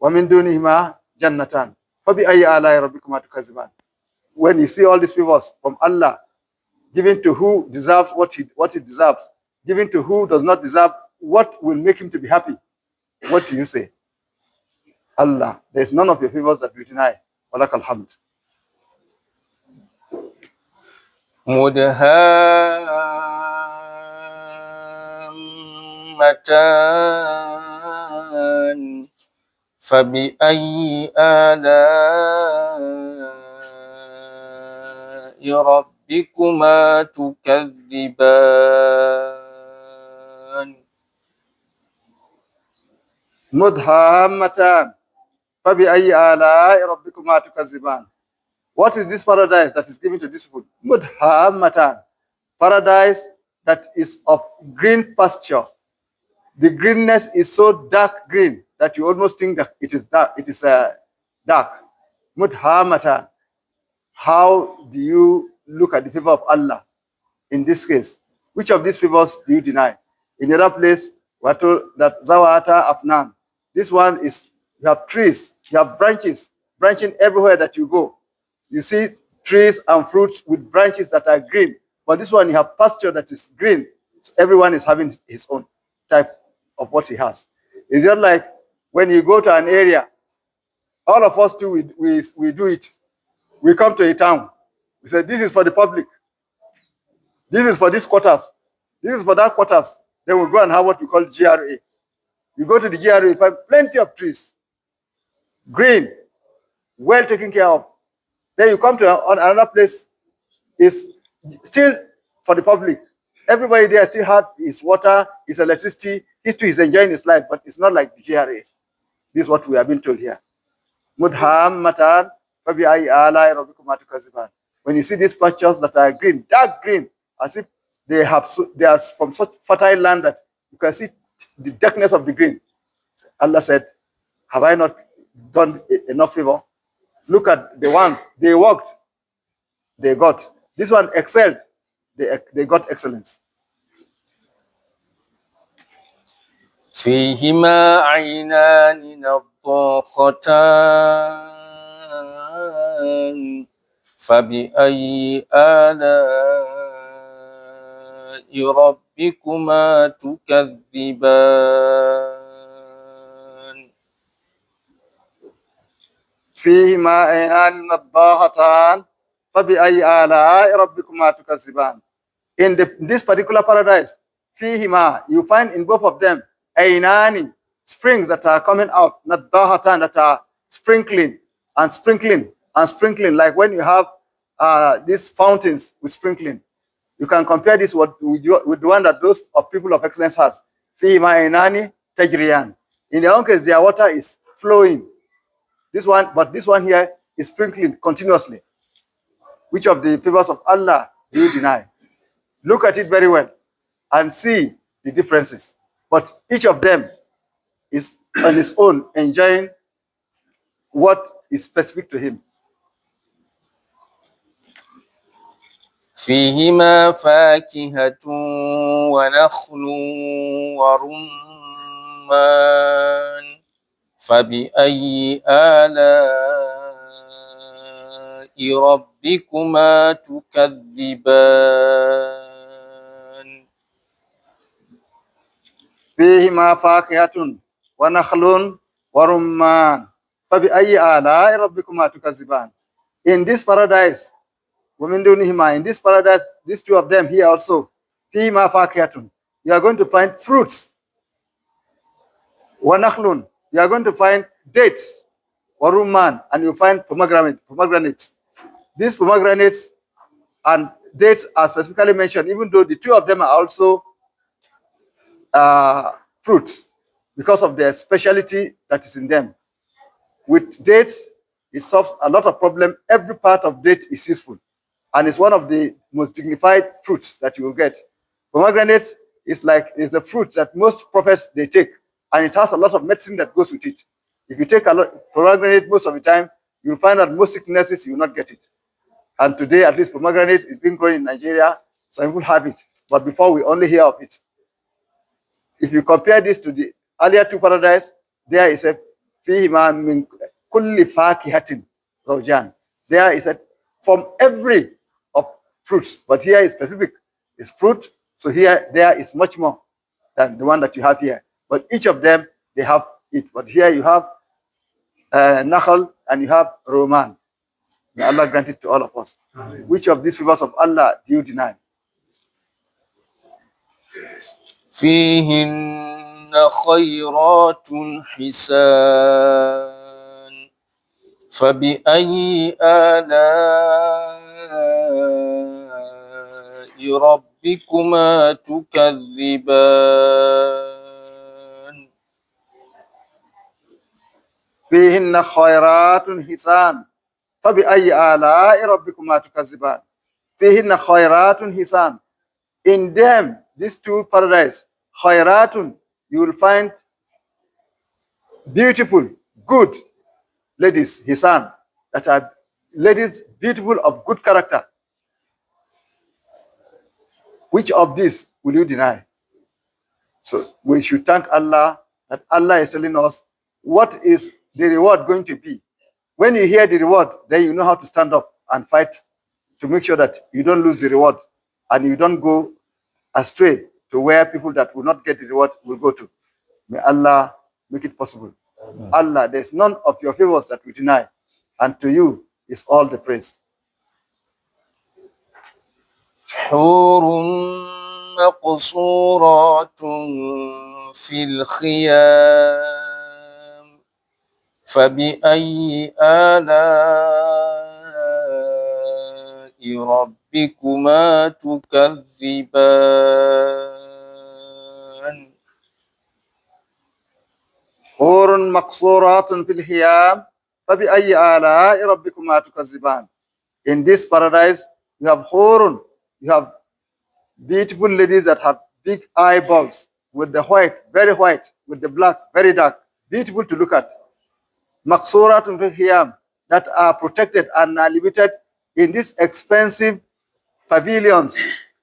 وَمِن دُونِهِمَا جَنَّتَانِ فَبِأَيِّ آلَاءِ رَبِّكُمَا تُكَذِّبَانِ. When you see all these favors from Allah, given to who deserves what he deserves, given to who does not deserve what will make him to be happy, what do you say? Allah, there is none of your favors that we deny. Walakal hamd. مدهامتان فبأي آلاء ربكما تكذبان مدهامتان فبأي آلاء ربكما تكذبان. What is this paradise that is given to this food? Mudhammatan. Paradise that is of green pasture. The greenness is so dark green that you almost think that it is dark. It is dark. Mudhammatan. How do you look at the favor of Allah in this case? Which of these favors do you deny? In the other place, we are told that Zawata Afnan. This one is, you have trees, you have branches, branching everywhere that you go. You see trees and fruits with branches that are green. But this one, you have pasture that is green. So everyone is having his own type of what he has. It's just like when you go to an area, all of us too, we do it. We come to a town. We say, this is for the public. This is for this quarters. This is for that quarters. Then we go and have what we call GRA. You go to the GRA, you find plenty of trees. Green, well taken care of. Then you come to another place, it's still for the public. Everybody there still has his water, his electricity, he too is enjoying his life, but it's not like the GRA. This is what we have been told here. Mudhammatan fabi'ayyi ala'i rabbikuma tukaziban. When you see these pastures that are green, dark green, as if they are from such fertile land that you can see the darkness of the green. Allah said, have I not done enough favor? Look at the ones, they worked, they got. This one excelled, they got excellence. فيهما عينان نضاختان فبأي آلاء ربكما تكذبان فيهما عينان نضاختان فبأي آلاء ربكما تكذبان. In this particular paradise, فيهما, you find in both of them عينان, springs that are coming out, نضاختان, that are sprinkling and sprinkling and sprinkling, like when you have these fountains with sprinkling. You can compare this with the one that those of people of excellence has. فيهما عينان تجريان. In their own case, their water is flowing. This one, but this one here is sprinkling continuously. Which of the favors of Allah do you deny? Look at it very well and see the differences. But each of them is on its own enjoying what is specific to him. فيهما فاكهة ونخل ورمان فبأي آلاء ربكما تكذبان فيهما فاكهة ونخل ورمان فبأي آلاء ربكما تكذبان. In this paradise, women do nihima, in this paradise, these two of them here also, فيهما فاكهة, you are going to find fruits. ونخل, you are going to find dates. Warumman, and you find pomegranates. These pomegranates and dates are specifically mentioned, even though the two of them are also fruits, because of their speciality that is in them. With dates, it solves a lot of problems. Every part of date is useful, and it's one of the most dignified fruits that you will get. Pomegranates is a fruit that most prophets they take, and it has a lot of medicine that goes with it. If you take a lot pomegranate most of the time, you'll find that most sicknesses you will not get it. And today, at least, pomegranate is being grown in Nigeria. Some people have it, but before we only hear of it. If you compare this to the earlier two paradise, there is a فيهما من كل فاكهة زوجان. There is a from every of fruits, but here is specific. It's fruit, so here there is much more than the one that you have here. But each of them they have it. But here you have Nakhal and you have Roman. May Allah grant it to all of us. Which of these favors of Allah do you deny? فيهن خيرات حسان فبأي آلاء ربكما تكذبان فيهن خيرات حسان فبأي آلاء ربكما تكذبان. فيهن خيرات حسان. In them, these two paradise, khairatun, you will find beautiful, good ladies, hisan, that are ladies beautiful of good character. Which of these will you deny? So we should thank Allah that Allah is telling us what is the reward going to be. When you hear the reward, then you know how to stand up and fight to make sure that you don't lose the reward and you don't go astray to where people that will not get the reward will go to. May Allah make it possible. Allah, there's none of your favors that we deny, and to you is all the praise. حور مقصورات في الخيام فبأي آلاء ربكما تكذبان حور مقصورات في الخيام فبأي آلاء ربكما تكذبان. In this paradise, you have hurun, you have beautiful ladies that have big eyeballs with the white, very white, with the black, very dark, beautiful to look at. Maqsuratun fil khiyam, that are protected and are limited in these expensive pavilions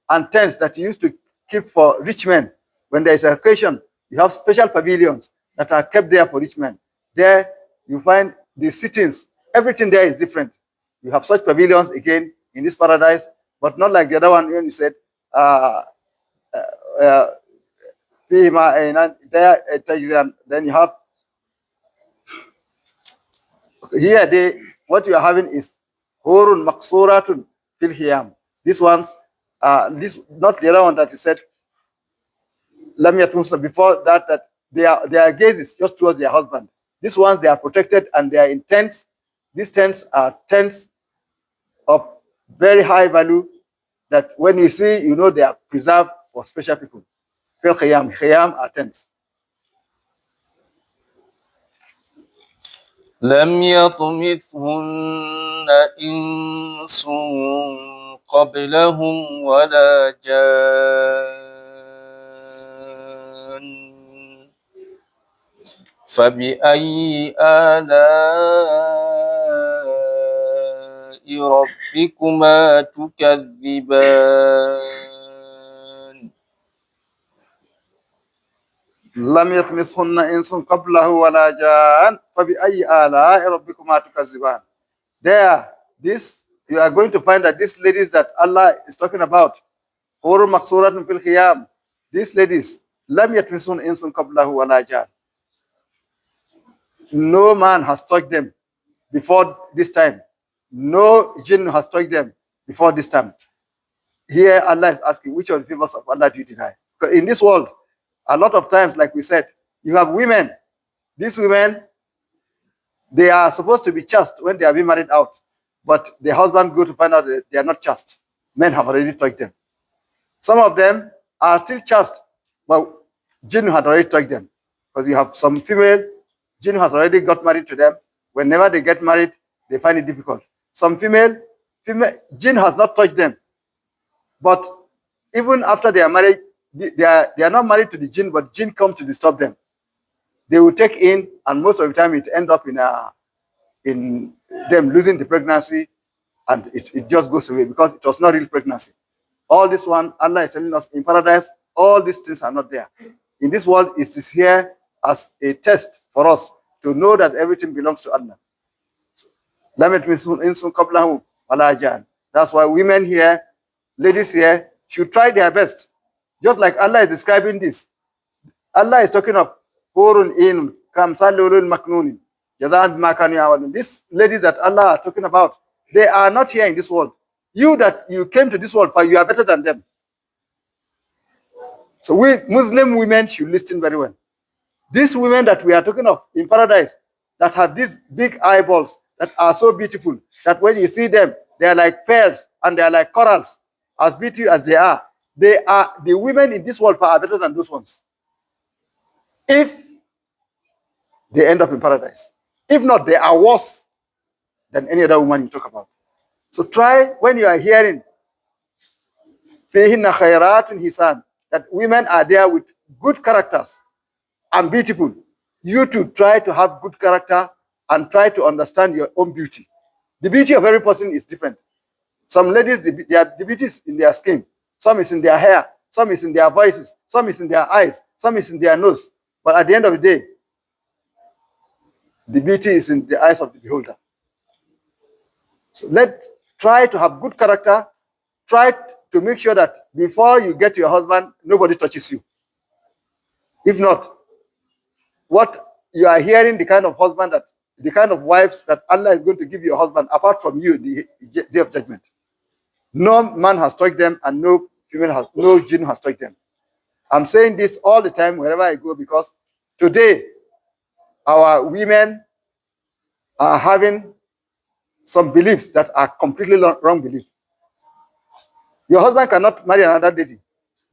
and tents that you used to keep for rich men. When there is an occasion, you have special pavilions that are kept there for rich men. There you find the sittings, everything there is different. You have such pavilions again in this paradise, but not like the other one when you said, then you have here what you are having is hurun maqsuratun fil hiyam. These ones, this not the other one that you said. Lam yatmusa before that their gaze is just towards their husband. These ones they are protected and they are in tents. These tents are tents of very high value that when you see, you know they are preserved for special people. Fil khiyam, khiyam are tents. لم يطمثهن إنس قبلهم ولا جان فبأي آلاء ربكما تكذبان لم يطمثهن إنس قبله ولا جان فبأي آلاء ربكما تكذبان. There, this you are going to find that these ladies that Allah is talking about, حور مقصورات في الخيام, these ladies, لم يطمثهن إنس قبله ولا جان. No man has touched them before this time. No jinn has touched them before this time. Here Allah is asking, which of the favors of Allah do you deny? Because in this world, a lot of times, like we said, you have women. These women, they are supposed to be chaste when they are being married out. But the husband go to find out that they are not chaste. Men have already touched them. Some of them are still chaste, but jinn had already touched them. Because you have some female, jinn has already got married to them. Whenever they get married, they find it difficult. Some female, jinn has not touched them. But even after they are married, they are not married to the jinn, but jinn come to disturb them. They will take in, and most of the time it end up in them losing the pregnancy, and it just goes away because it was not real pregnancy. All this one, Allah is telling us in paradise, all these things are not there. In this world, it is here as a test for us to know that everything belongs to Allah. That's why women here, ladies here, should try their best. Just like Allah is describing this. Allah is talking of Hurun in Kamsalulul Maknunin. These ladies that Allah are talking about, they are not here in this world. You that you came to this world for, you are better than them. So we Muslim women should listen very well. These women that we are talking of in paradise, that have these big eyeballs, that are so beautiful, that when you see them, they are like pearls and they are like corals, as beautiful as they are. The women in this world are better than those ones. If they end up in paradise. If not, they are worse than any other woman you talk about. So try, when you are hearing that women are there with good characters and beautiful, you too try to have good character and try to understand your own beauty. The beauty of every person is different. Some ladies, the beauty is in their skin, some is in their hair, some is in their voices, some is in their eyes, some is in their nose. But at the end of the day, the beauty is in the eyes of the beholder. So try to have good character. Try to make sure that before you get to your husband, nobody touches you. If not, what you are hearing, the kind of husband the kind of wives that Allah is going to give your husband, apart from you, the day of judgment. No man has touched them, and no jinn has touched them. I'm saying this all the time wherever I go, because today our women are having some beliefs that are completely wrong beliefs. Your husband cannot marry another lady,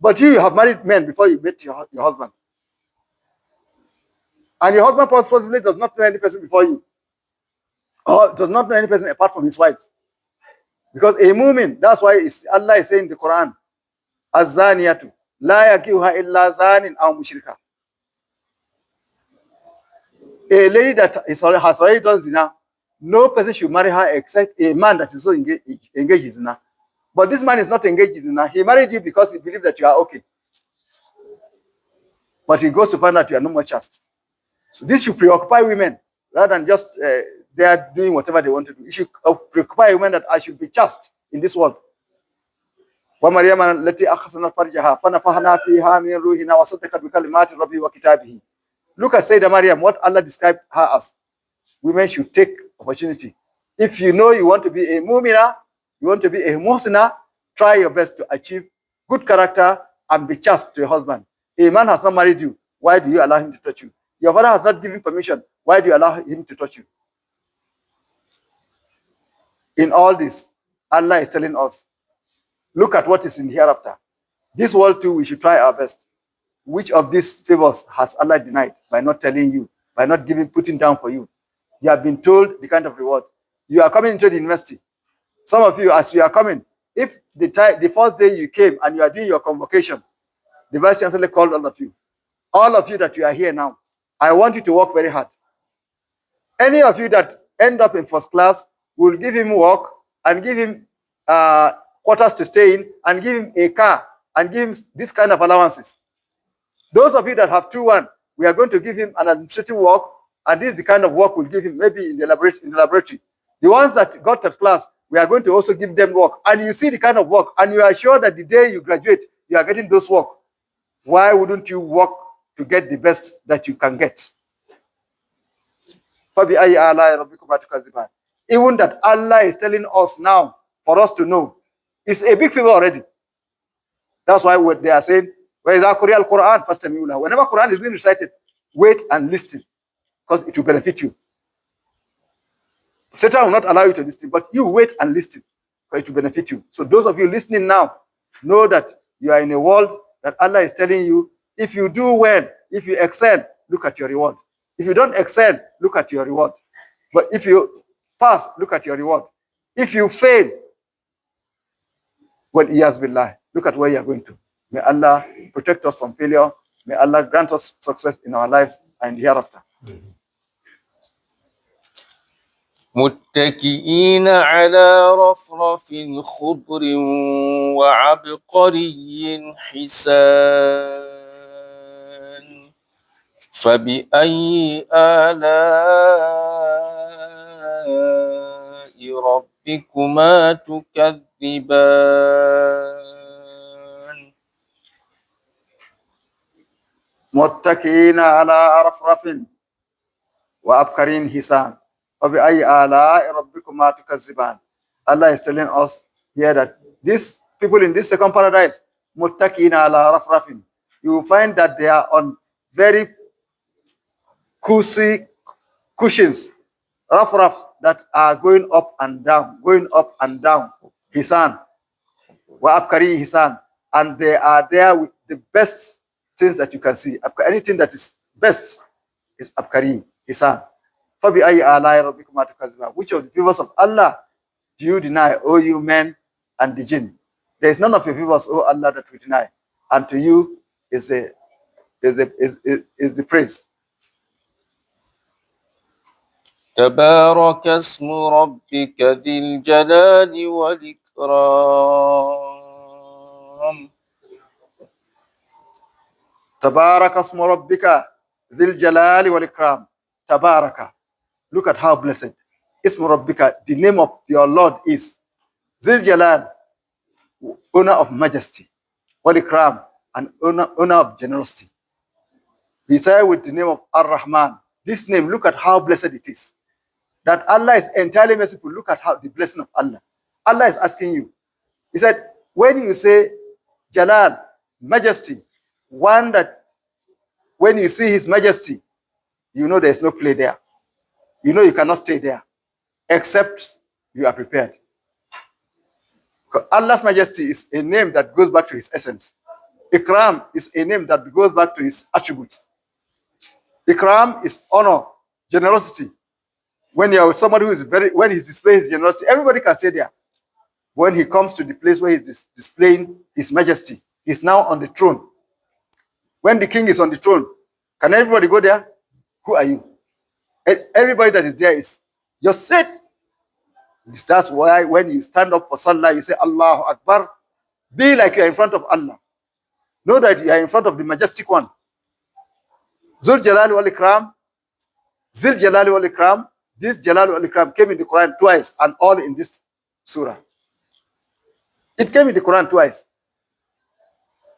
but you have married men before you met your husband. And your husband possibly does not know any person before you, or does not know any person apart from his wives. Because a mu'min, that's why Allah is saying in the Quran, Az-zaniyatu la yakiuha illa zanin aw mushrika. A lady that has already done zina, no person should marry her except a man that is so engaged in zina. But this man is not engaged in zina. He married you because he believes that you are okay. But he goes to find out you are no more chaste. So this should preoccupy women rather than just they are doing whatever they want to do. It should preoccupy women that I should be chaste in this world. Look at Sayyidah Maryam, what Allah described her as. Women should take opportunity. If you know you want to be a mu'mina, you want to be a muhsina, try your best to achieve good character and be chaste to your husband. A man has not married you, why do you allow him to touch you? Your father has not given permission, why do you allow him to touch you? In all this, Allah is telling us, look at what is in the hereafter. This world too, we should try our best. Which of these favors has Allah denied by not telling you, by not putting down for you? You have been told the kind of reward. You are coming into the university. Some of you, as you are coming, if the first day you came and you are doing your convocation, the Vice Chancellor called all of you that you are here now, I want you to work very hard. Any of you that end up in first class, will give him work and give him quarters to stay in and give him a car and give him this kind of allowances. Those of you that have 2-1, we are going to give him an administrative work, and this is the kind of work we'll give him maybe in the laboratory. The ones that got third class, we are going to also give them work. And you see the kind of work, and you are sure that the day you graduate, you are getting those work. Why wouldn't you work to get the best that you can get? Even that Allah is telling us now for us to know, it's a big favor already. That's why what they are saying, whenever Quran is being recited, wait and listen, because it will benefit you. Satan will not allow you to listen, but you wait and listen, because it will benefit you. So those of you listening now, know that you are in a world that Allah is telling you, if you do well, if you excel, look at your reward. If you don't excel, look at your reward. But if you pass, look at your reward. If you fail, well, iyaz billah, look at where you are going to. May Allah protect us from failure. May Allah grant us success in our lives and hereafter. متكئين على رفرف خضر وعبقري حسان فبأي آلاء ربكما تكذبان متكئين على رفرف وأبقرين حسان فبأي آلاء ربكما تكذبان. Allah is telling us here that these people in this second paradise, متكئين على رفرف, you will find that they are on very cozy cushions, rough, that are going up and down, Hisan, wa abkari Hisan, and they are there with the best things that you can see. Anything that is best is abkari Hisan. Fabi ayi alai rabbikuma tukazziban. Which of the favors of Allah do you deny, O you men and the jinn? There is none of your favors, O Allah, that we deny, and to you is the praise. تبارك اسم ربك ذي الجلال والإكرام تبارك اسم ربك ذي الجلال والإكرام. Tabaraka. Look at how blessed. Ismu Rabbika, the name of your Lord is Zil Jalal, owner of majesty, Wal Ikram, and owner of generosity. He started with the name of Ar-Rahman. This name, look at how blessed it is. That Allah is entirely merciful. Look at how the blessing of Allah. Allah is asking you. He said, when you say Jalal, majesty, one that when you see his majesty, you know there's no play there. You know you cannot stay there except you are prepared. Allah's majesty is a name that goes back to his essence. Ikram is a name that goes back to his attributes. Ikram is honor, generosity. When you are with somebody who is when he's displaying his generosity, everybody can stay there. When he comes to the place where he's displaying his majesty, he's now on the throne. When the king is on the throne, can everybody go there? Who are you? Everybody that is there is just sit. That's why when you stand up for Salah, you say Allahu Akbar. Be like you are in front of Allah. Know that you are in front of the majestic one. Zul Jalal wal Ikram. Zil Jalal wal Ikram. This Jalal wal Ikram came in the Quran twice and all in this surah. It came in the Quran twice.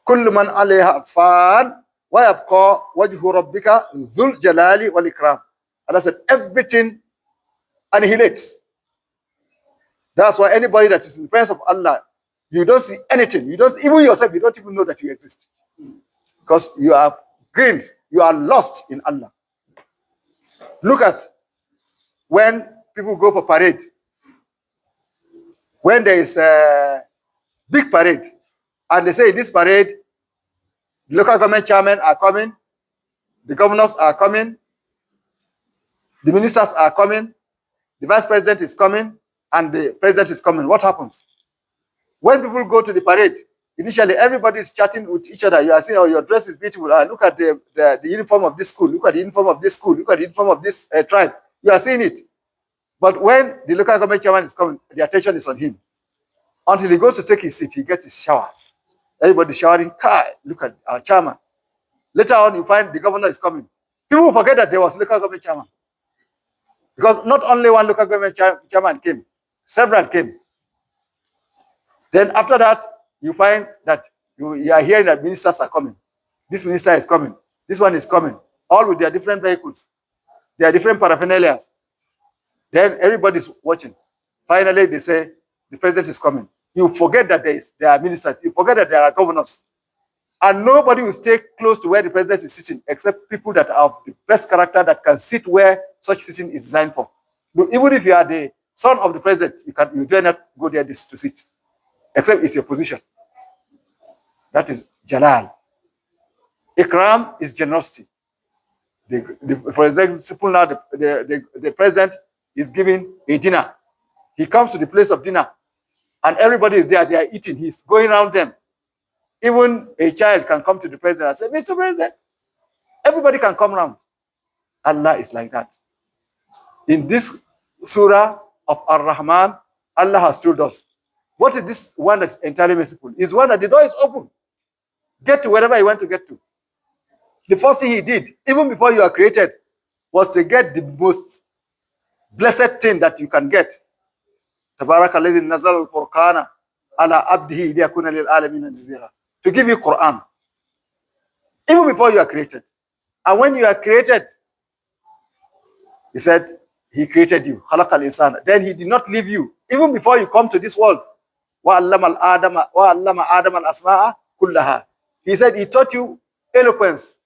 Kullu man alayha fan wa yabqa wajhu rabbika Zul Jalali wal Ikram. Allah said everything annihilates. That's why anybody that is in the presence of Allah, you don't see anything. You don't, even yourself, you don't even know that you exist. Because you are green, you are lost in Allah. Look at when people go for parade. When there is a big parade, and they say in this parade, the local government chairmen are coming, the governors are coming, the ministers are coming, the vice president is coming, and the president is coming. What happens? When people go to the parade, initially everybody is chatting with each other. You are saying, oh, your dress is beautiful. Look at the uniform of this school. Look at the uniform of this school. Look at the uniform of this tribe. You are seeing it. But when the local government chairman is coming, the attention is on him. Until he goes to take his seat, he gets his showers. Everybody showering, Kai, look at our chairman. Later on, you find the governor is coming. People will forget that there was local government chairman. Because not only one local government chairman came, several came. Then after that, you find that you are hearing that ministers are coming. This minister is coming. This one is coming. All with their different vehicles. Their different paraphernalia. Then everybody's watching. Finally, they say, the president is coming. You forget that there are ministers. You forget that there are governors. And nobody will stay close to where the president is sitting except people that are of the best character that can sit where such sitting is designed for. Even if you are the son of the president, you dare not go there to sit. Except it's your position. That is Jalal. Ikram is generosity. For example, now the president is giving a dinner. He comes to the place of dinner and everybody is there. They are eating. He's going around them. Even a child can come to the president and say, Mr. President, everybody can come around. Allah is like that. In this surah of Ar-Rahman, Allah has told us, what is this one that's entirely merciful? Is one that the door is open. Get to wherever you want to get to. The first thing he did, even before you are created, was to get the most blessed thing that you can get. تبارك الذي نزل الفرقان على عبده ليكون للعالمين نذيرا. To give you Quran, even before you are created. And when you are created, he said, he created you. خلق الإنسان. Then he did not leave you. Even before you come to this world, وَعَلَّمَ آدَمَ الْأَسْمَاءَ كُلَّهَا. He said he taught you eloquence.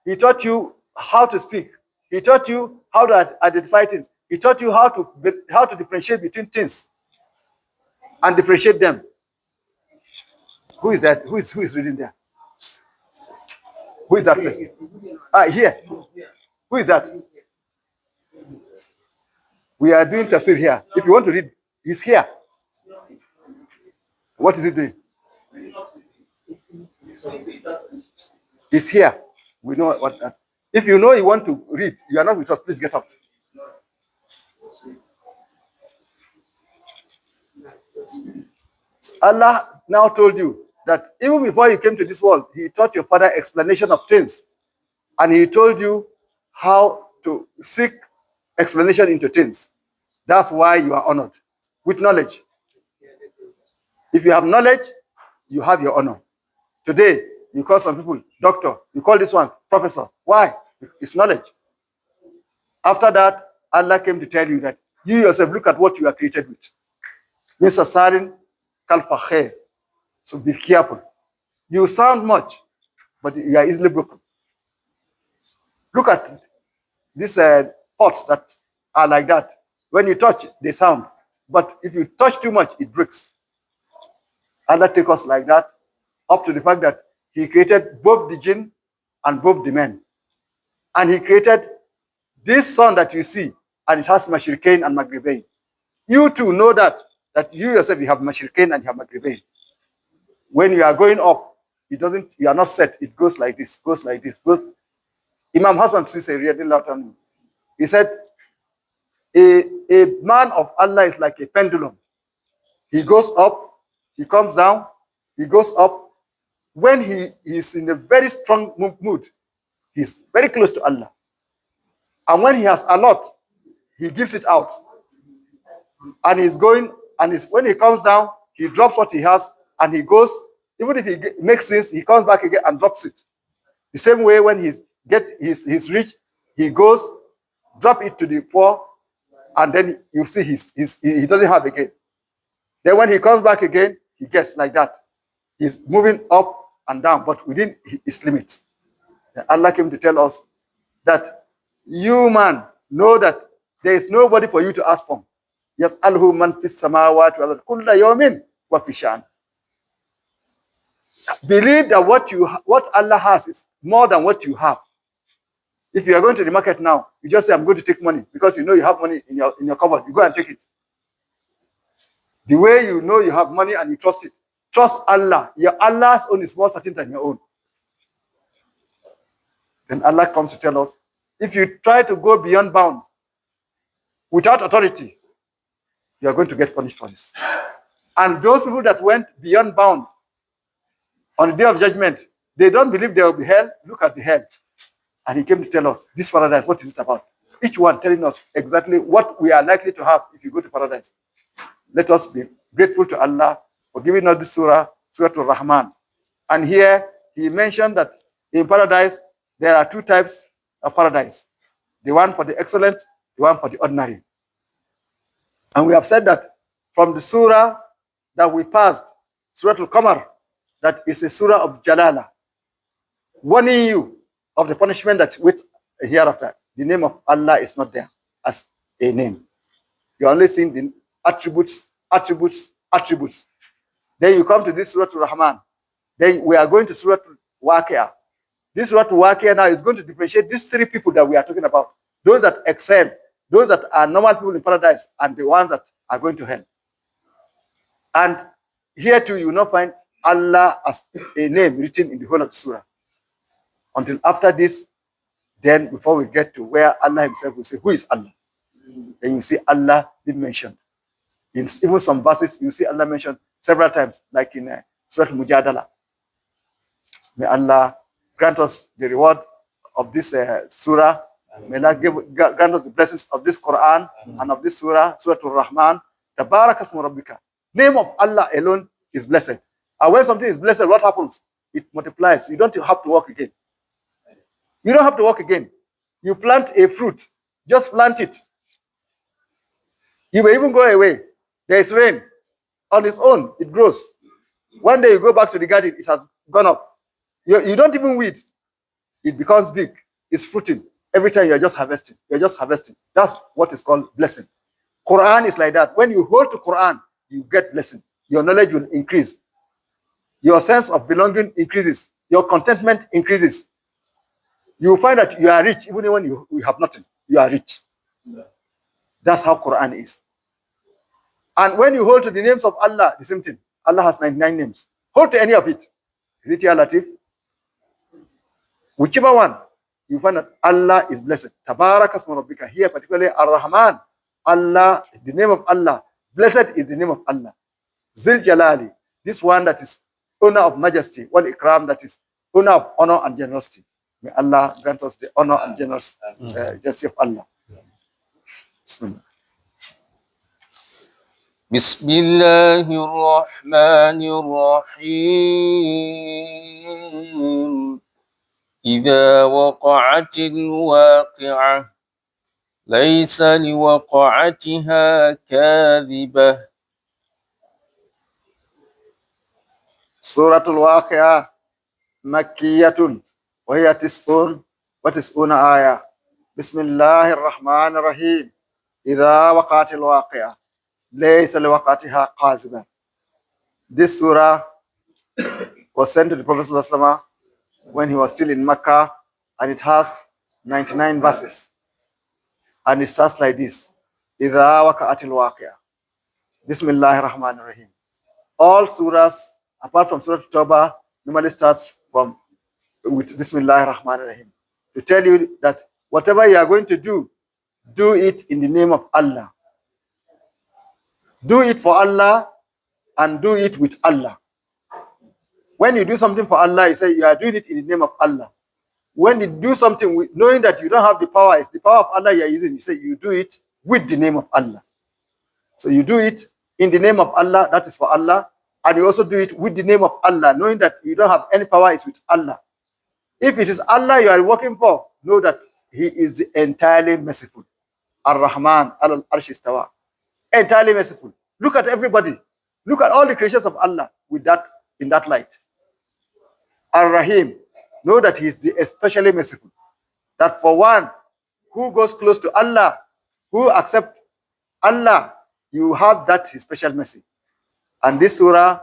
He taught you how to speak. He taught you how to identify things. He taught you how to differentiate between things and differentiate them. Who is that? Who is reading there? Who is that person? Here. Who is that? We are doing tafsir here. If you want to read, he's here. What is he doing? He's here. We know what that. If you know you want to read, you are not with us, please get out. Allah now told you that even before you came to this world, he taught your father explanation of things. And he told you how to seek explanation into things. That's why you are honored with knowledge. If you have knowledge, you have your honor. Today, you call some people doctor. You call this one professor. Why? It's knowledge. After that, Allah came to tell you that you yourself look at what you are created with. Mr. Sarin Kalfakhe. So be careful. You sound much, but you are easily broken. Look at these pots that are like that. When you touch, they sound. But if you touch too much, it breaks. Allah take us like that, up to the fact that he created both the jinn and both the men. And he created this sun that you see, and it has Mashriqain and Maghribain. You too know that you yourself, you have Mashriqain and you have Maghribain. When you are going up, you are not set. It goes like this, goes like this, goes. Imam Hassan Sisi, he said, a man of Allah is like a pendulum. He goes up, he comes down, he goes up. When he is in a very strong mood, he's very close to Allah. And when he has a lot, he gives it out. And he's going, and when he comes down, he drops what he has, and he goes, even if he makes things, he comes back again and drops it. The same way when he's rich, he goes, drop it to the poor, and then you see he doesn't have again. Then when he comes back again, he gets like that. He's moving up and down, but within his limits. And Allah came to tell us that you, man, know that there is nobody for you to ask from. Yes, Alhu man fis samawati wal ardi kulla yawmin wa fi sha'n. Believe that what Allah has is more than what you have. If you are going to the market now, you just say, I'm going to take money, because you know you have money in your cupboard. You go and take it. The way you know you have money and you trust it. Trust Allah. Your Allah's own is more certain than your own. Then Allah comes to tell us, if you try to go beyond bounds without authority, you are going to get punished for this. And those people that went beyond bounds on the day of judgment, they don't believe there will be hell. Look at the hell. And he came to tell us, this paradise, what is it about? Each one telling us exactly what we are likely to have if you go to paradise. Let us be grateful to Allah for giving us this surah, Surah Al-Rahman. And here he mentioned that in paradise, there are two types of paradise. The one for the excellent, the one for the ordinary. And we have said that from the surah that we passed, Surah Al-Qamar, that is a surah of Jalala, warning you of the punishment that's with hereafter. The name of Allah is not there as a name. You're only seeing the attributes. Then you come to this Surah Al-Rahman. Then we are going to Surah Al-Waqi'ah. This Surah Al-Waqi'ah now is going to differentiate these three people that we are talking about. Those that excel, those that are normal people in paradise, and the ones that are going to hell. And here too, you will not find Allah as a name written in the whole of the surah. Until after this, then before we get to where Allah himself will say, who is Allah? Then you see Allah being mentioned. In even some verses, you see Allah mentioned several times, like in Surah Al-Mujadala. May Allah grant us the reward of this surah. May Allah grant us the blessings of this Quran and of this surah, Surah Al-Rahman. Tabarak asmu rabbika. Name of Allah alone is blessed. And when something is blessed, what happens? It multiplies. You don't have to work again. You don't have to work again. You plant a fruit, just plant it. You may even go away. There is rain. On its own, it grows. One day you go back to the garden, it has gone up. You don't even weed. It becomes big. It's fruiting. Every time you're just harvesting. You're just harvesting. That's what is called blessing. Quran is like that. When you hold to Quran, you get blessing. Your knowledge will increase. Your sense of belonging increases. Your contentment increases. You will find that you are rich even when you have nothing. You are rich. That's how Quran is. And when you hold to the names of Allah, the same thing. Allah has 99 names. Hold to any of it. Is it Ya Latif? Whichever one, you find that Allah is blessed. Tabarak asmu rabbika. Here particularly Ar-Rahman. Allah is the name of Allah. Blessed is the name of Allah. Zil Jalali. This one that is owner of majesty. Wal Ikram, that is owner of honor and generosity. May Allah grant us the honor and generosity of Allah. Bismillah. بسم الله الرحمن الرحيم إذا وقعت الواقعة ليس لوقعتها كاذبة. سورة الواقعة مكية وهي 99 آية. بسم الله الرحمن الرحيم. إذا وقعت الواقعة ليس لوقعتها كاذبة. This surah was sent to the Prophet ﷺ when he was still in Mecca, and it has 99 verses. And it starts like this. إذا وقعت الواقعة. Bismillahir Rahmanir Rahim. All surahs, apart from Surah Tawbah, normally starts with Bismillahir Rahmanir Rahim. To tell you that whatever you are going to do it in the name of Allah. Do it for Allah and do it with Allah. When you do something for Allah, you say you are doing it in the name of Allah. When you do something knowing that you don't have the power, it's the power of Allah you are using, you say you do it with the name of Allah. So you do it in the name of Allah, that is for Allah, and you also do it with the name of Allah, knowing that you don't have any power, it's with Allah. If it is Allah you are working for, know that He is the entirely merciful. Ar-Rahman al-Arsh istawa. Entirely merciful. Look at everybody. Look at all the creations of Allah with that in that light. Ar-Rahim. Know that He is the especially merciful. That for one who goes close to Allah, who accepts Allah, you have that His special mercy. And this surah,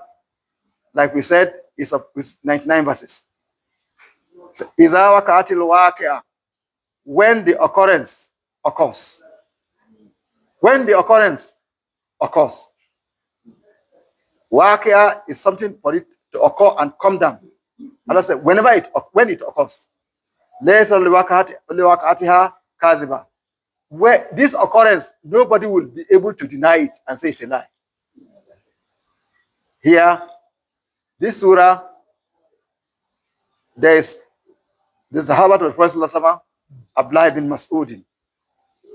like we said, is with 99 verses. So, إِذَا وَقَعَتِ الْوَاقِعَةُ. When the occurrence occurs. When the occurrence occurs. Waqia is something for it to occur and come down. Allah said, when it occurs. لَيْسَ لِوَقَعَتِهَا كَاذِبًا. Where this occurrence, nobody will be able to deny it and say it's a lie. Here, this surah, there's the Sahaba of the Prophet ﷺ, Abdullah bin Mas'udin.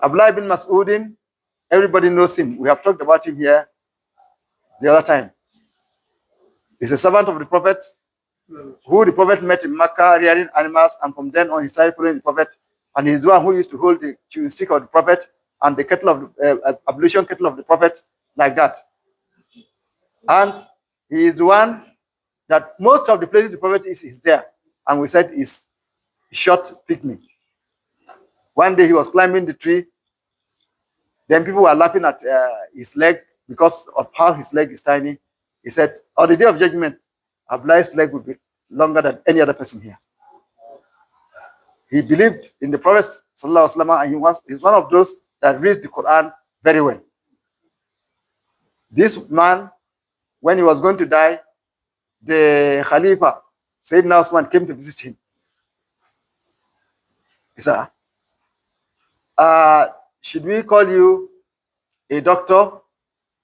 Abdullah bin Mas'udin, everybody knows him. We have talked about him here the other time. He's a servant of the Prophet, who the Prophet met in Makkah, rearing animals, and from then on he started following the Prophet. And he's the one who used to hold the chewing stick of the Prophet and the kettle of the ablution kettle of the Prophet, like that. And he is the one that most of the places the Prophet is there. And we said is short picnic. One day he was climbing the tree. Then people were laughing at his leg because of how his leg is tiny. He said, on the day of judgment, Abdullah's leg will be longer than any other person here. He believed in the Prophet ﷺ, and he's one of those that reads the Quran very well. This man, when he was going to die, the Khalifa, Sayyidina Usman, came to visit him. He said, should we call you a doctor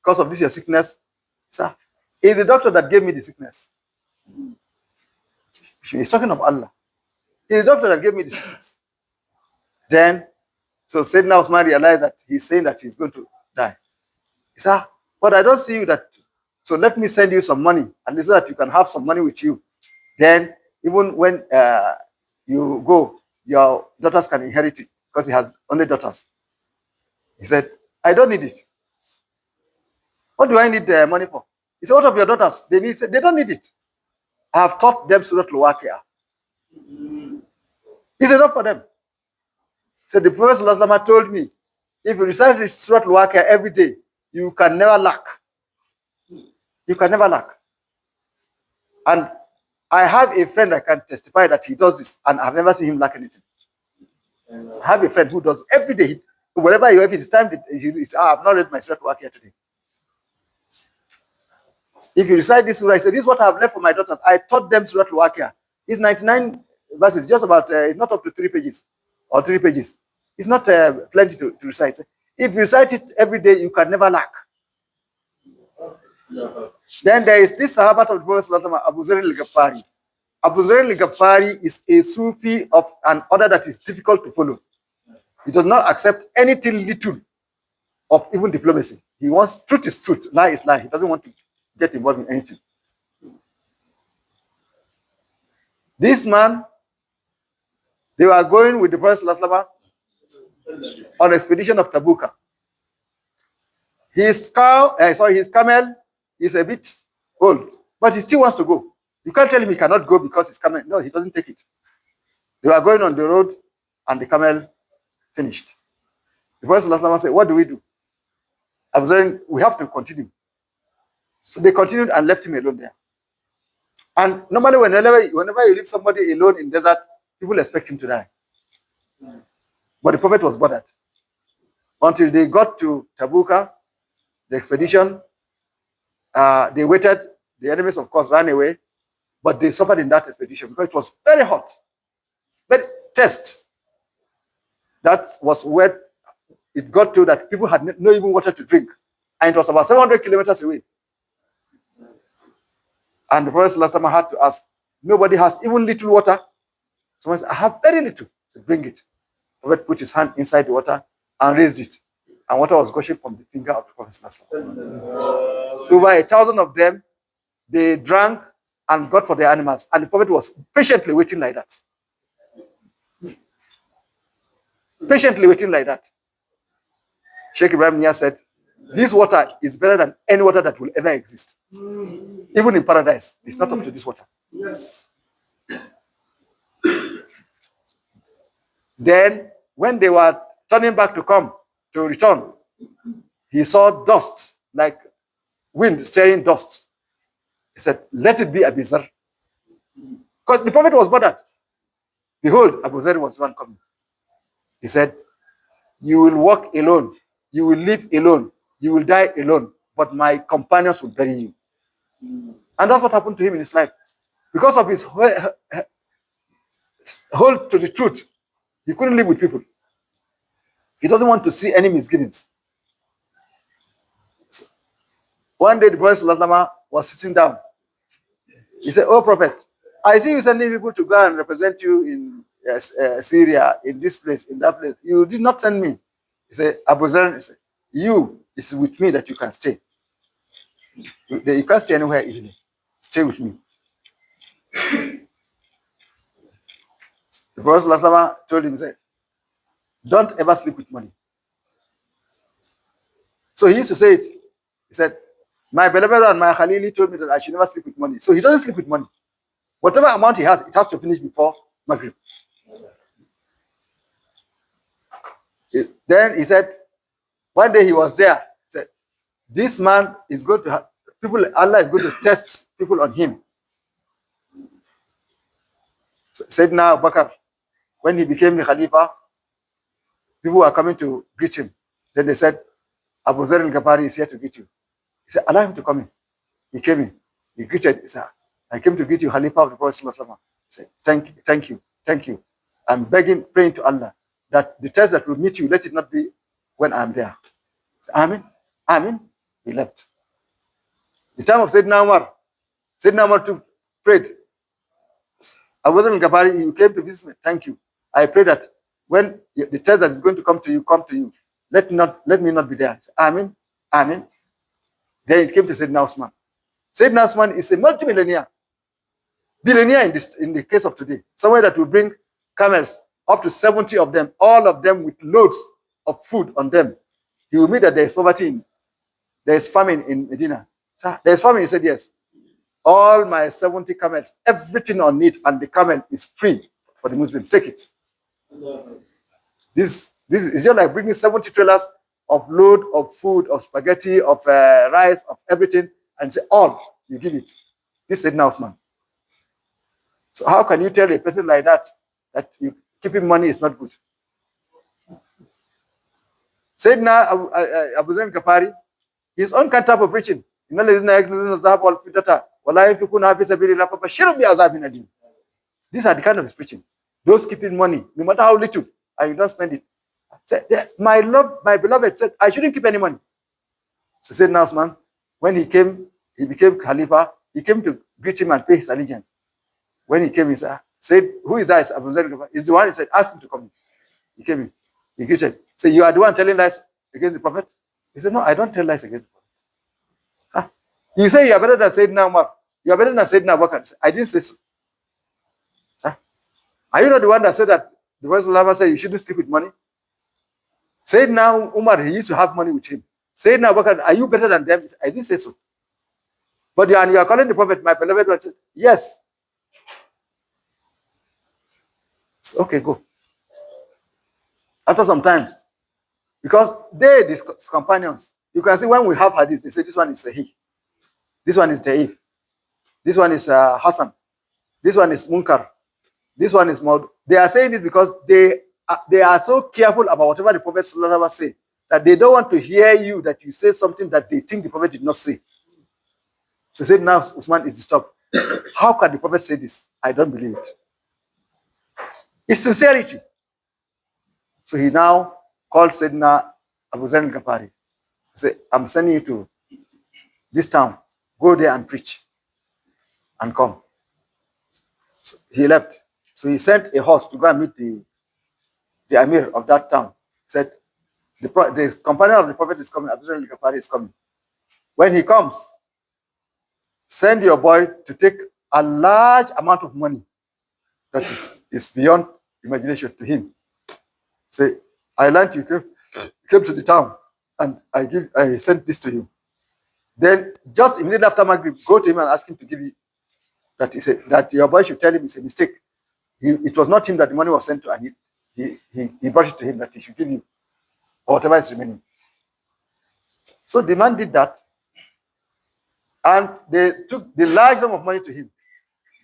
because of this your sickness? Sir, it's the doctor that gave me the sickness. He's talking of Allah. It's the doctor that gave me the sickness. Then, so Sayyidina Usman realized that he's saying that he's going to die. He said, but I don't see you that, so let me send you some money, and so that you can have some money with you. Then, even when you go, your daughters can inherit it, because he has only daughters. He said, I don't need it. What do I need money for? He said, what of your daughters? They need. They don't need it. I have taught them Surah Al-Waqi'ah. It's enough for them. So the Prophet ﷺ told me, if you recite Surah Al-Waqi'ah every day, you can never lack. You can never lack. And I have a friend that can testify that he does this, and I've never seen him lack anything. I have a friend who does every day. Wherever you have, it's time that I've not read my Surah Al-Waqi'ah today. If you recite this surah, I say, this is what I have left for my daughters. I taught them Surah Al-Waqi'ah. It's 99 verses, just about, it's not up to 3 pages or 3 pages. It's not plenty to recite. If you recite it every day, you can never lack. Then there is this Sahabat of the Prophet, Abu Zar al-Ghaffari. Abu Zar al-Ghaffari is a Sufi of an order that is difficult to follow. He does not accept anything little of even diplomacy. He wants truth is truth, lie is lie. He doesn't want to get involved in anything. This man, they were going with the Prophet on an expedition of Tabuka. His camel is a bit old, but he still wants to go. You can't tell him he cannot go because his camel. No, he doesn't take it. They were going on the road, and the camel finished. The Prophet said, "What do we do?" I was saying, "We have to continue." So they continued and left him alone there. And normally, whenever you leave somebody alone in desert, people expect him to die. But the Prophet was bothered. Until they got to Tabuka, the expedition, they waited. The enemies, of course, ran away, but they suffered in that expedition because it was very hot, very test. That was where it got to that people had no even water to drink, and it was about 700 kilometers away. And the Prophet last time I had to ask, nobody has even little water. Someone said, I have very little. So bring it. The Prophet put his hand inside the water and raised it, and water was gushing from the finger of the Prophet. Over 1,000 of them, they drank and got for their animals, and the Prophet was patiently waiting like that. Patiently waiting like that. Sheikh Ibrahim Nia said, this water is better than any water that will ever exist. Even in paradise, it's not up to this water. Yes. Then, when they were turning back to return, he saw dust, like wind stirring dust. He said, let it be Abu Zar. Because the Prophet was bothered. Behold, Abu Zar was the one coming. He said, you will walk alone, you will live alone, you will die alone, but my companions will bury you. And that's what happened to him in his life. Because of his hold to the truth, he couldn't live with people. He doesn't want to see any misgivings. So, one day the Prophet was sitting down. He said, oh Prophet, I see you sending people to go and represent you in Syria, in this place, in that place. You did not send me. He said, Abu Zar, you is with me that you can stay. You can't stay anywhere easily. Stay with me. The Prophet told him, said, don't ever sleep with money. So he used to say it. He said, my beloved and my Khalili told me that I should never sleep with money. So he doesn't sleep with money. Whatever amount he has, it has to finish before Maghrib. Then he said, one day he was there. He said, this man is going to have people, Allah is going to test people on him. Said now Bakr, when he became the Khalifa, people were coming to greet him. Then they said, Abu Zar al-Ghafari is here to greet you. He said, allow him to come in. He came in. He greeted. He said, I came to greet you, Khalifa of the Prophet. He said, thank you. I'm begging, praying to Allah that the test that will meet you, let it not be when I'm there. Said, Amen. He left. The time of Sayyidina Umar too prayed. Abu Dharr al-Ghafari, you came to visit me. Thank you. I pray that when the test that is going to come to you. Let me not be there. Amen. Amen. Then it came to Sayyidina Usman. Sayyidina Usman is a multimillionaire. Billionaire in the case of today. Somewhere that will bring camels, up to 70 of them, all of them with loads of food on them. He will meet that there is poverty, there is famine in Medina. Sir, there is famine. He said, yes. All my 70 camels, everything on it, and the camel is free for the Muslims. Take it. This is just like bringing 70 trailers of load of food, of spaghetti, of rice, of everything, and say, all, you give it. This is Sayyidina Usman. So how can you tell a person like that you keeping money is not good? Sayyidina Abu Dharr al-Ghafari, his own type of preaching. These are the kind of his preaching. Those keeping money, no matter how little, and you don't spend it. My beloved said, I shouldn't keep any money. So Sayyidina Usman, when he became Khalifa, he came to greet him and pay his allegiance. When he came, he said, who is that? Abu Dharr al-Ghafari. He's the one. He said, ask him to come in. He came in. He greeted. Say, you are the one telling lies against the Prophet? He said, no, I don't tell lies against the Prophet. You say you are better than Sayyidina Umar. You are better than Sayyidina Abu Bakr. I didn't say so. Are you not the one that said that the Prophet said you shouldn't sleep with money? Sayyidina Umar, he used to have money with him. Sayyidina Abu Bakr, are you better than them? I didn't say so. But you are calling the Prophet my beloved one. Yes. Okay, go. After some time, because these companions, you can see when we have hadith, they say this one is Sahih, this one is Da'if, this one is Hassan, this one is Munkar, this one is Maud. They are saying this because they are so careful about whatever the Prophet say that they don't want to hear you that you say something that they think the Prophet did not say. So said now Usman is disturbed. How can the Prophet say this? I don't believe it. It's sincerity. So he now called Sayyidina Abu Dharr al-Ghafari. He said, I'm sending you to this town. Go there and preach and come. So he left. So he sent a horse to go and meet the Amir of that town. He said, the companion of the Prophet is coming. Abu Dharr al-Ghafari is coming. When he comes, send your boy to take a large amount of money that is beyond imagination to him. Say, I learned you came to the town and I sent this to you. Then just immediately after Maghrib, go to him and ask him to give you that. He said that your boy should tell him it's a mistake. It was not him that the money was sent to, and he brought it to him that he should give you or whatever is remaining. So the man did that, and they took the large sum of money to him.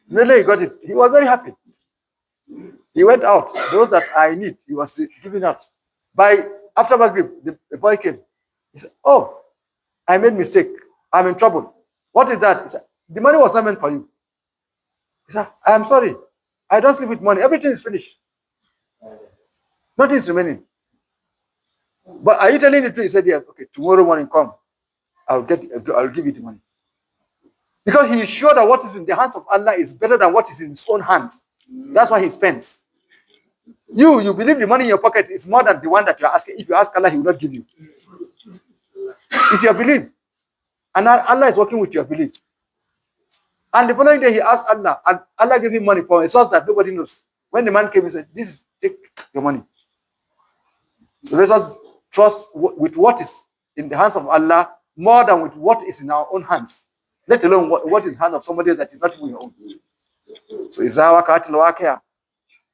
Immediately he got it. He was very happy. He went out. Those that I need, he was giving out. After Maghrib, the boy came. He said, oh, I made mistake. I'm in trouble. What is that? He said, the money was not meant for you. He said, I am sorry. I don't sleep with money. Everything is finished. Nothing is remaining. But are you telling the truth? He said, yes. Okay, tomorrow morning come. I'll give you the money. Because he is sure that what is in the hands of Allah is better than what is in his own hands. That's why he spends. You believe the money in your pocket is more than the one that you are asking. If you ask Allah, he will not give you. It's your belief. And Allah is working with your belief. And the following day, he asked Allah, and Allah gave him money for a source that nobody knows. When the man came, he said, take your money. So let us trust with what is in the hands of Allah more than with what is in our own hands. Let alone what is in the hand of somebody else that is not even your own. So Izawakatil Waqi'ah.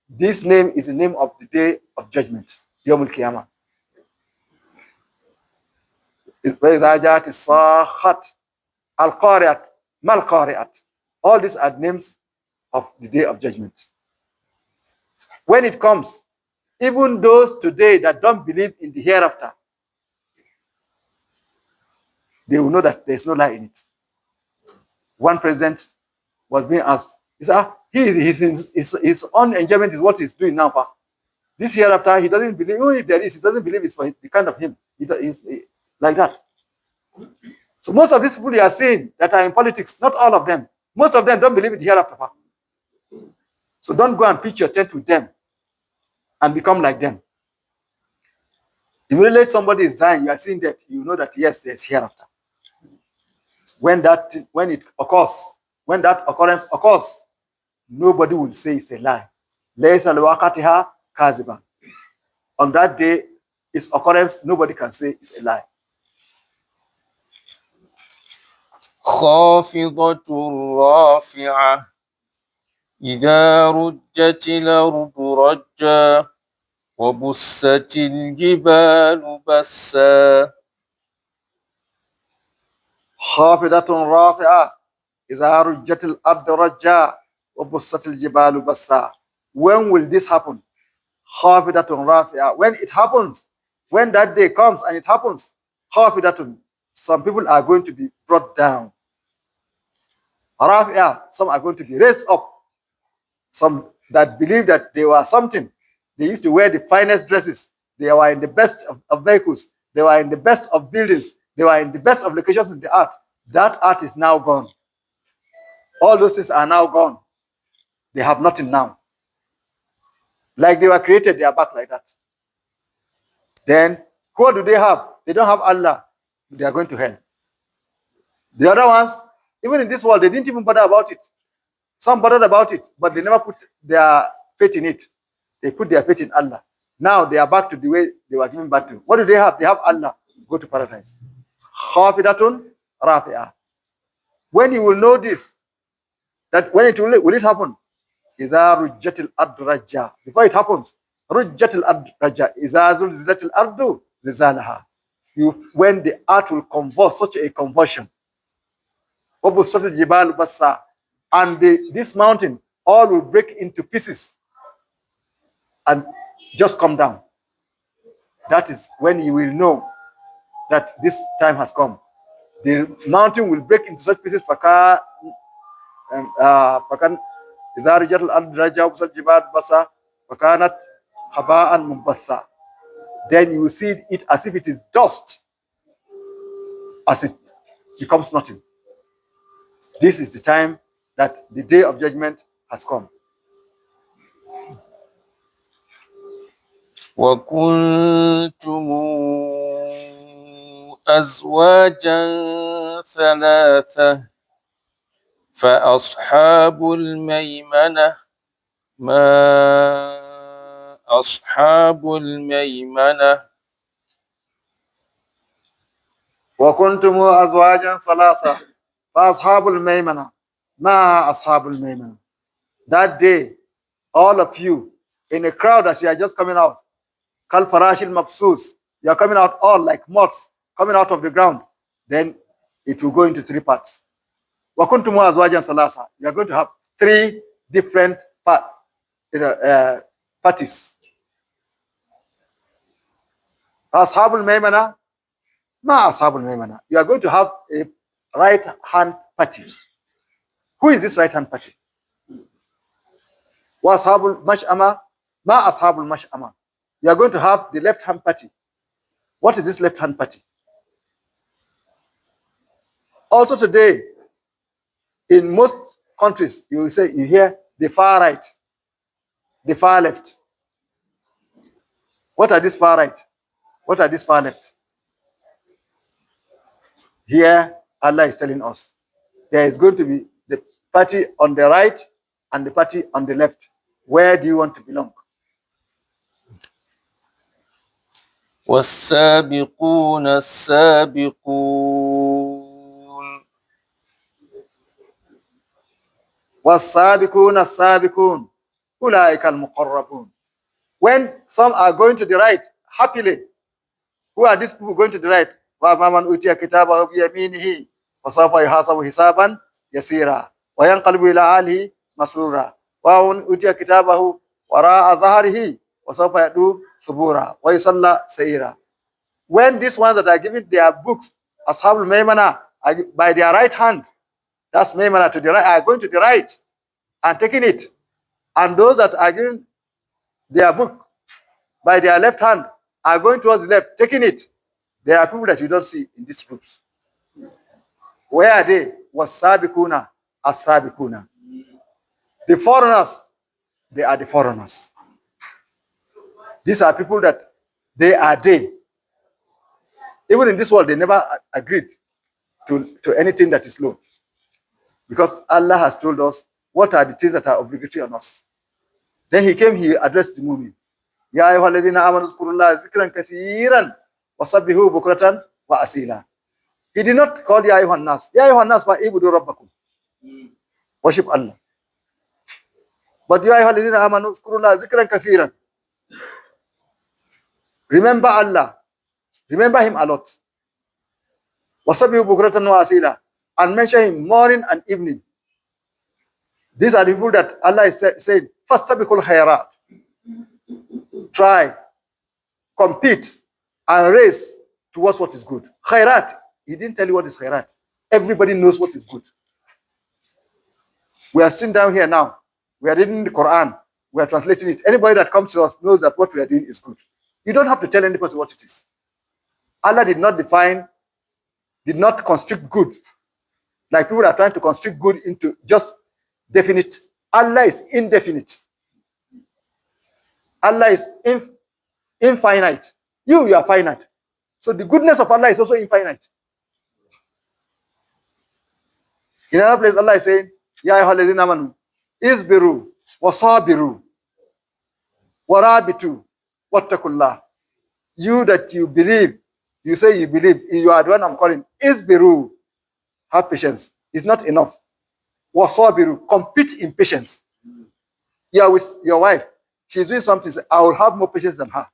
This name is the name of the day of judgment, Yawmul Qiyamah. Al-Qari'at, Mal-Qari'at. All these are names of the day of judgment. When it comes, even those today that don't believe in the hereafter, they will know that there is no lie in it. One president was being asked, he said, his own enjoyment is what he's doing now. Pa. This hereafter, he doesn't believe, even if there is, he doesn't believe it's for the kind of him. He's like that. So most of these people you are seeing that are in politics, not all of them, most of them don't believe in the hereafter. Pa. So don't go and pitch your tent with them and become like them. Immediately somebody is dying, you are seeing that, you know that yes, there's hereafter. When that occurrence occurs, nobody will say it's a lie. On that day, its occurrence, nobody can say it's a lie. خافضة رافعة إذا رجت الأرض رجا وبست الجبال بسا خافضة رافعة إذا رجت الأرض رجا وبست الجبال بسا. When will this happen? خافضة رافعة. When it happens, when that day comes and it happens, خافضة, some people are going to be brought down. رافعة, some are going to be raised up. Some that believe that they were something. They used to wear the finest dresses. They were in the best of vehicles. They were in the best of buildings. They were in the best of locations in the art. That art is now gone. All those things are now gone. They have nothing now. Like they were created, they are back like that. Then, what do they have? They don't have Allah. They are going to hell. The other ones, even in this world, they didn't even bother about it. Some bothered about it, but they never put their faith in it. They put their faith in Allah. Now they are back to the way they were given back to. What do they have? They have Allah. Go to paradise. Khafidatun rafi'ah. When you will know this, that when will it happen? Iza rujjatil ardu rajja. Before it happens, rujjatil ardu rajja. Iza zulzilatil ardu zilzalaha. When the earth will convulse, such a convulsion. Wabusatil jibal bassa. And this mountain all will break into pieces and just come down. That is when you will know that this time has come. The mountain will break into such pieces. Then you will see it as if it is dust, as it becomes nothing. This is the time that the day of judgment has come. وكنتم أزواجا ثلاثة فأصحاب الميمنة ما أصحاب الميمنة وكنتم أزواجا ثلاثة فأصحاب الميمنة ما أصحاب الميمنة. That day, all of you in a crowd as you are just coming out, Kal Farashil Mabsus, you are coming out all like moths coming out of the ground. Then it will go into three parts. Wakuntumu azwajan salasa. You are going to have three different parties. Ashabul Maimana, ma Ashabul Maimana. You are going to have a right hand party. Who is this right hand party? Wa Ashabul Mash'ama, ma Ashabul Mash'ama. You are going to have the left hand party. What is this left hand party? Also today, in most countries, you will say, you hear the far right, the far left. What are these far right? What are these far left? Here, Allah is telling us, there is going to be the party on the right and the party on the left. Where do you want to belong? والسابقون السابقون والسابقون السابقون أولئك المقربون. When some are going to the right, happily, who are these people going to the right? وَأَمَّا مَنْ أُوتِيَ كِتَابَهُ بِيَمِينِهِ فَسَوْفَ يُحَاسَبُ حِسَابًا يَسِيرًا وَيَنْقَلِبُ إِلَى أَهْلِهِ مَسْرُورًا وَمَنْ أُوتِيَ كِتَابَهُ وَرَاءَ ظَهْرِهِ وَسَوْفَ يَدْعُو ثُبُورًا وَيُصْلَى سَعِيرًا. When these ones that are given their books, Ashabul Maimana, by their right hand, that's Maimana to the right, are going to the right and taking it. And those that are given their book by their left hand are going towards the left, taking it. There are people that you don't see in these groups. Where are they? Was Sabikuna as Sabikuna. The foreigners, They are the foreigners. These are people that they are they. Even in this world, they never agreed to anything that is low. Because Allah has told us what are the things that are obligatory on us. Then he came, he addressed the mu'min. Ya ayyuhalladhina amanu zkurullaha zikran kathiran wasabbihu bukratan wa asila. He did not call Ya ayyuhan nas. Ya ayyuhan nas fa'ibudu rabbakum. Worship Allah. But Ya ayyuhalladhina amanu zkurullaha zikran kathiran. Remember Allah. Remember him a lot. Wasabbihu bukratan wa asila. And mention him morning and evening. These are the people that Allah is saying, fastabiqul khairat. Try, compete, and race towards what is good. Khairat. He didn't tell you what is khairat. Everybody knows what is good. We are sitting down here now. We are reading the Quran. We are translating it. Anybody that comes to us knows that what we are doing is good. You don't have to tell any person what it is. Allah did not define, did not constrict good. Like people are trying to constrict good into just definite. Allah is indefinite. Allah is infinite. You are finite. So the goodness of Allah is also infinite. In another place, Allah is saying, Ya ayyuhalladhina amanu, isbiru, wasabiru, warabitu, wattaqullah. You that you believe, you say you believe, you are the one I'm calling. Isbiru, have patience. It's not enough. Wasabiru, compete in patience. You are with your wife. She's doing something. Say, I will have more patience than her.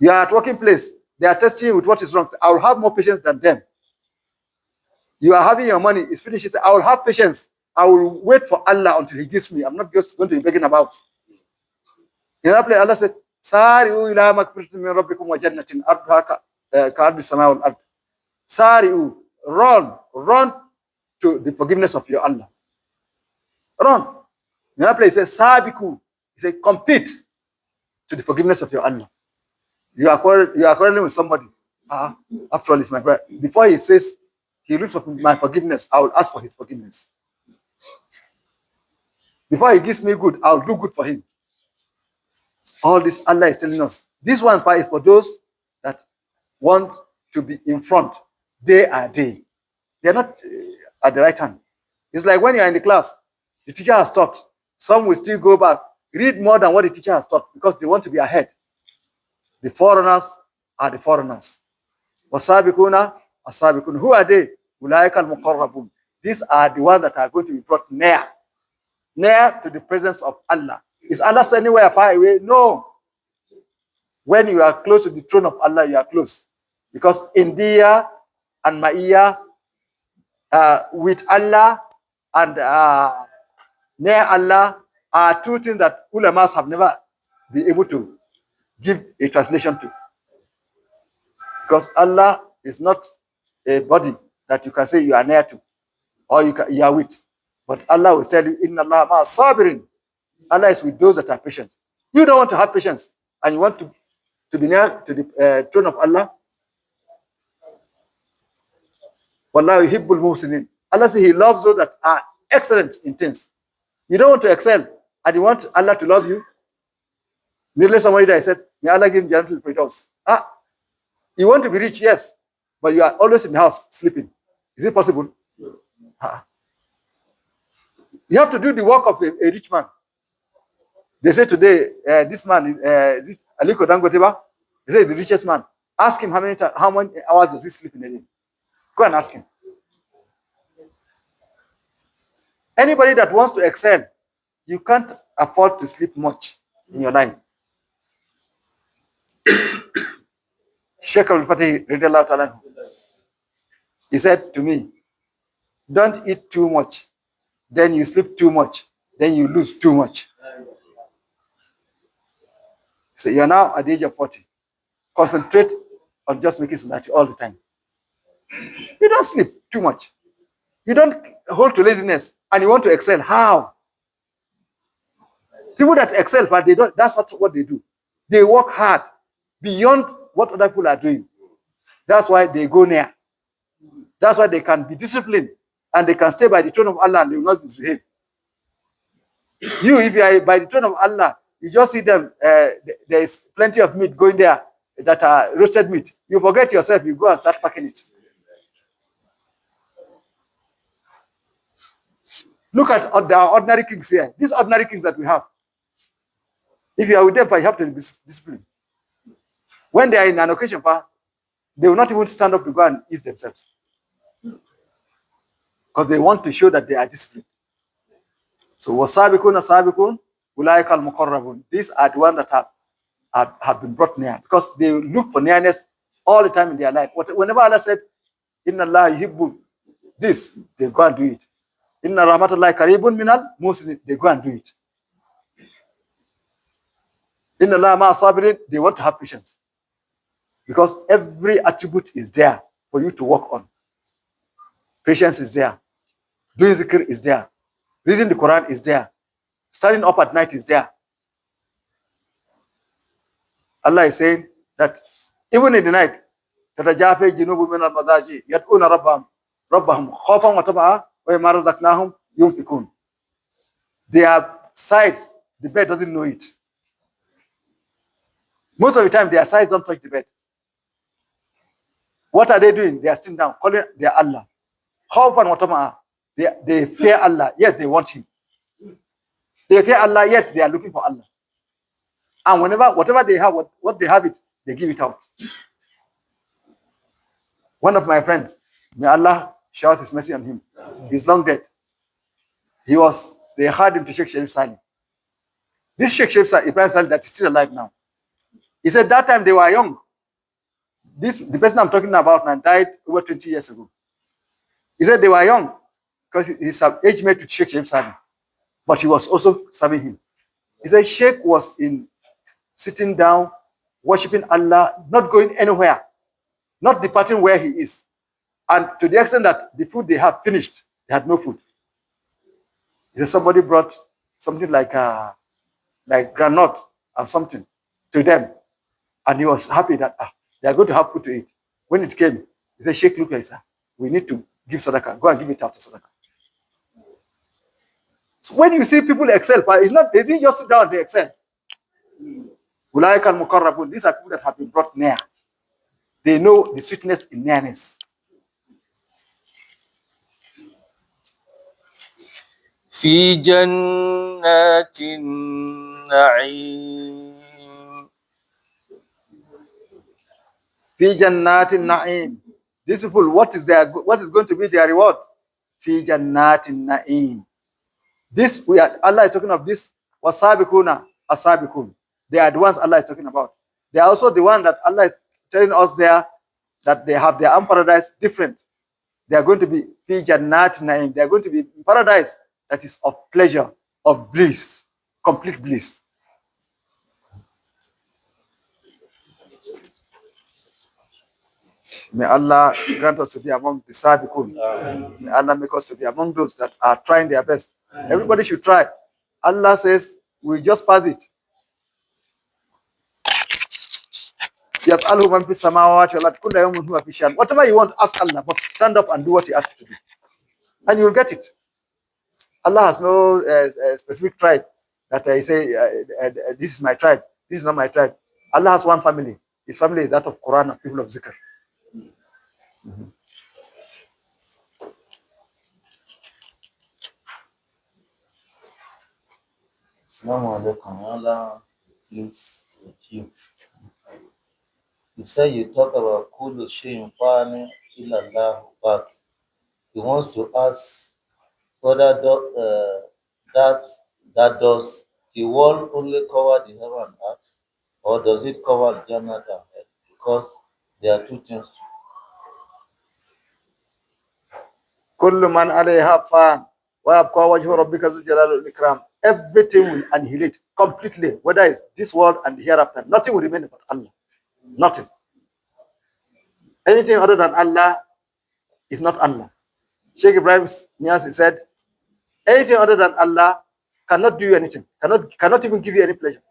You are at working place. They are testing you with what is wrong. Say, I will have more patience than them. You are having your money. It's finished. Say, I will have patience. I will wait for Allah until He gives me. I'm not just going to be begging about. In that place, Allah said, Sari'u ila magfiratin min rabbikum wa jannatin arduha ka'ardi samai wal ard. Sari'u, run to the forgiveness of your Allah. Run. In that place, He says, Sabiku. He said, compete to the forgiveness of your Allah. You are quarreling with somebody. After all, it's my brother. Before he says, he looks for my forgiveness, I will ask for his forgiveness. Before he gives me good, I will do good for him. All this Allah is telling us. This one is for those that want to be in front. They are they. They are not at the right hand. It's like when you are in the class, the teacher has taught. Some will still go back, read more than what the teacher has taught because they want to be ahead. The foreigners are the foreigners. Wasabikuna, asabikun. Who are they? Ulaika al-muqarrabun. These are the ones that are going to be brought near to the presence of Allah. Is Allah anywhere far away? No. When you are close to the throne of Allah, you are close. Because India and Ma'iyah with Allah and near Allah are two things that ulamas have never been able to give a translation to. Because Allah is not a body that you can say you are near to or you are with. But Allah will tell you, Inna Allah ma sabirin. Allah is with those that are patient. You don't want to have patience and you want to be near to the throne of Allah. Wallahu yuhibbul muhsinin. Allah says He loves those that are excellent in things. You don't want to excel and you want Allah to love you. Nearly somebody that said, may Allah give Jannatul Firdaus. You want to be rich, yes, but you are always in the house sleeping. Is it possible? You have to do the work of a rich man. They say today, this man is Aliko Dangoteba. They say he's the richest man. Ask him how many hours does he sleep in a day. Go and ask him. Anybody that wants to excel, you can't afford to sleep much in your life. Sheikh al-Fatih radiallahu ta'ala, he said to me, don't eat too much, then you sleep too much, then you lose too much. So you're now at the age of 40. Concentrate on just making salati all the time. You don't sleep too much. You don't hold to laziness and you want to excel. How? People that excel, but they don't, that's not what they do. They work hard beyond what other people are doing. That's why they go near. That's why they can be disciplined and they can stay by the throne of Allah and they will not misbehave. You, if you are by the throne of Allah, you just see them, there is plenty of meat going there that are roasted meat. You forget yourself, you go and start packing it. Look at the ordinary kings here. These ordinary kings that we have. If you are with them, you have to be disciplined. When they are in an occasion, they will not even stand up to go and eat themselves. Because they want to show that they are disciplined. So, wasabikun asabikun, ulaika al-muqarrabun. These are the ones that have been brought near. Because they look for nearness all the time in their life. Whenever Allah said, Inna Allah yuhibbu this, they go and do it. Inna rahmatullahi karibun minal muslimin, they go and do it. Inna Allah ma sabirin, they want to have patience. Because every attribute is there for you to work on. Patience is there. Doing zikr is there. Reading the Quran is there. Standing up at night is there. Allah is saying that even in the night, تتجافى جنوب من المضاجع يدعون ربهم خوفا وطمعا ومما رزقناهم ينفقون. They have sides, the bed doesn't know it. Most of the time, their sides don't touch the bed. What are they doing? They are sitting down, calling their Allah. Khawfan wa tama'a. They fear Allah, yes, they want Him. They fear Allah, yes, they are looking for Allah. And whatever they have, what they have it, they give it out. One of my friends, may Allah shower His mercy on him, he's long dead. They hired him to Sheikh Sharif Sali. This Sheikh Sharif Sali, Ibrahim Sali, that is still alive now. He said that time they were young. The person I'm talking about now died over 20 years ago. He said they were young because he's age mate to Sheikh Sharif Sali, but he was also serving him. He said Sheikh was sitting down, worshiping Allah, not going anywhere, not departing where he is. And to the extent that the food they had finished, they had no food. He said somebody brought something like granite or something to them. And he was happy that they are going to have food to eat. When it came, he said, Sheikh, look at it, we need to give sadaqah. Go and give it out to sadaqah. So when you see people excel, but it's not, they didn't just sit down, they excel. Ulaika al-muqarrabun. These are people that have been brought near. They know the sweetness in nearness. في جنات النعيم Fi jannatin na'im. These people, what is going to be their reward? Fi jannatin na'im. Allah is talking of this. Wasabikuna asabikun. They are the ones Allah is talking about. They are also the one that Allah is telling us there that they have their own paradise different. They are going to be fi jannatin na'im. They are going to be in paradise that is of pleasure, of bliss, complete bliss. May Allah grant us to be among the Sabiqun. May Allah make us to be among those that are trying their best. Everybody should try. Allah says, we just pass it. Whatever you want, ask Allah, but stand up and do what He asks you to do. And you will get it. Allah has no specific tribe that I say, this is my tribe, this is not my tribe. Allah has one family. His family is that of Quran and people of Zikr. Assalamu alaikum. Allah is with you. You say you talk about Kulu Shin Fani Ilallah, but he wants to ask whether that does the world only cover the heaven and earth, or does it cover Jannah and earth? Because there are two things. Kullu man alayha fan wa yabqa wajhu rabbika dhul jalali wal ikram. Everything will annihilate completely, whether it's this world and the hereafter. Nothing will remain but Allah. Nothing. Anything other than Allah is not Allah. Sheikh Ibrahim Niazi said, anything other than Allah cannot do you anything, cannot even give you any pleasure.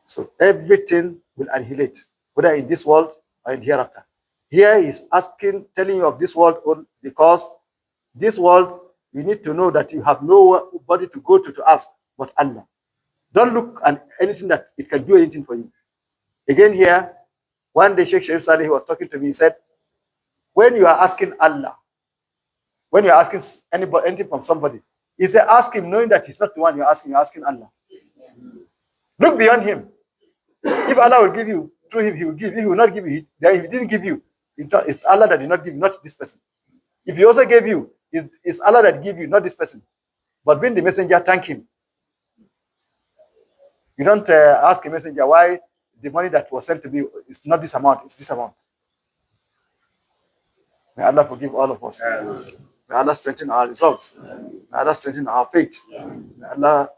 So everything will annihilate, whether in this world or in hereafter. Here he's telling you of this world because this world you need to know that you have nobody to go to ask but Allah. Don't look at anything that it can do anything for you. Again here, one day Sheikh Sharif Saleh was talking to me, he said, when you are asking Allah, when you're asking anybody anything from somebody, he said, ask him knowing that he's not the one you're asking Allah. Look beyond him. If Allah will give you, through him, he will give. If he will not give you, then if he didn't give you, it's Allah that did not give you, not this person. If he also gave you, it's Allah that gave you, not this person. But being the messenger, thank him. You don't ask a messenger why the money that was sent to me is not this amount, it's this amount. May Allah forgive all of us. May Allah strengthen our results. May Allah strengthen our faith. May Allah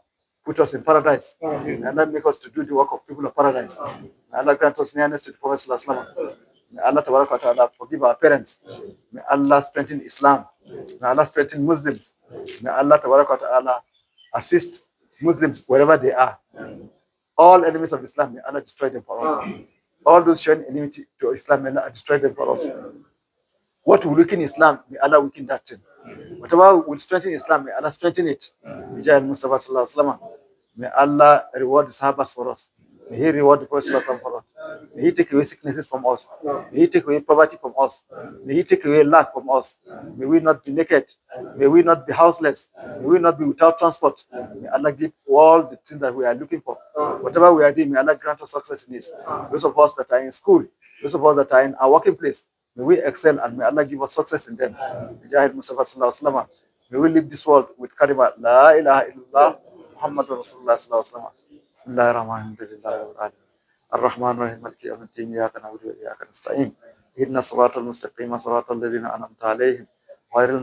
put us in paradise. May Allah make us to do the work of people of paradise. May Allah grant us nearness to the Prophet Sallallahu Alaihi Wasallam. May Allah Ta'ala forgive our parents. May Allah strengthen Islam. May Allah strengthen Muslims. May Allah Ta'ala assist Muslims wherever they are. All enemies of Islam, may Allah destroy them for us. All those showing enmity to Islam, may Allah destroy them for us. What will weaken Islam, may Allah weaken that thing. Whatever will strengthen Islam, may Allah strengthen it. Mustafa Sallallahu Alaihi Wasallam. May Allah reward the Sahabas for us. May He reward the Prophet Sallallahu Alaihi Wasallam for us. May He take away sicknesses from us. May He take away poverty from us. May He take away lack from us. May we not be naked. May we not be houseless. May we not be without transport. May Allah give all the things that we are looking for. Whatever we are doing, may Allah grant us success in this. Those of us that are in school, those of us that are in our working place, may we excel and may Allah give us success in them. Mustafa Sallallahu Alaihi Wasallam. May we leave this world with kalima La ilaha illallah Muhammadur Rasulullah Sallallahu Alaihi Wasallam. Bismillahirrahmanirrahim. الرحمن الرحيم مالك يوم الدين إياك نعبد وإياك نستعين اهدنا الصراط المستقيم صراط الذين أنعمت عليهم غير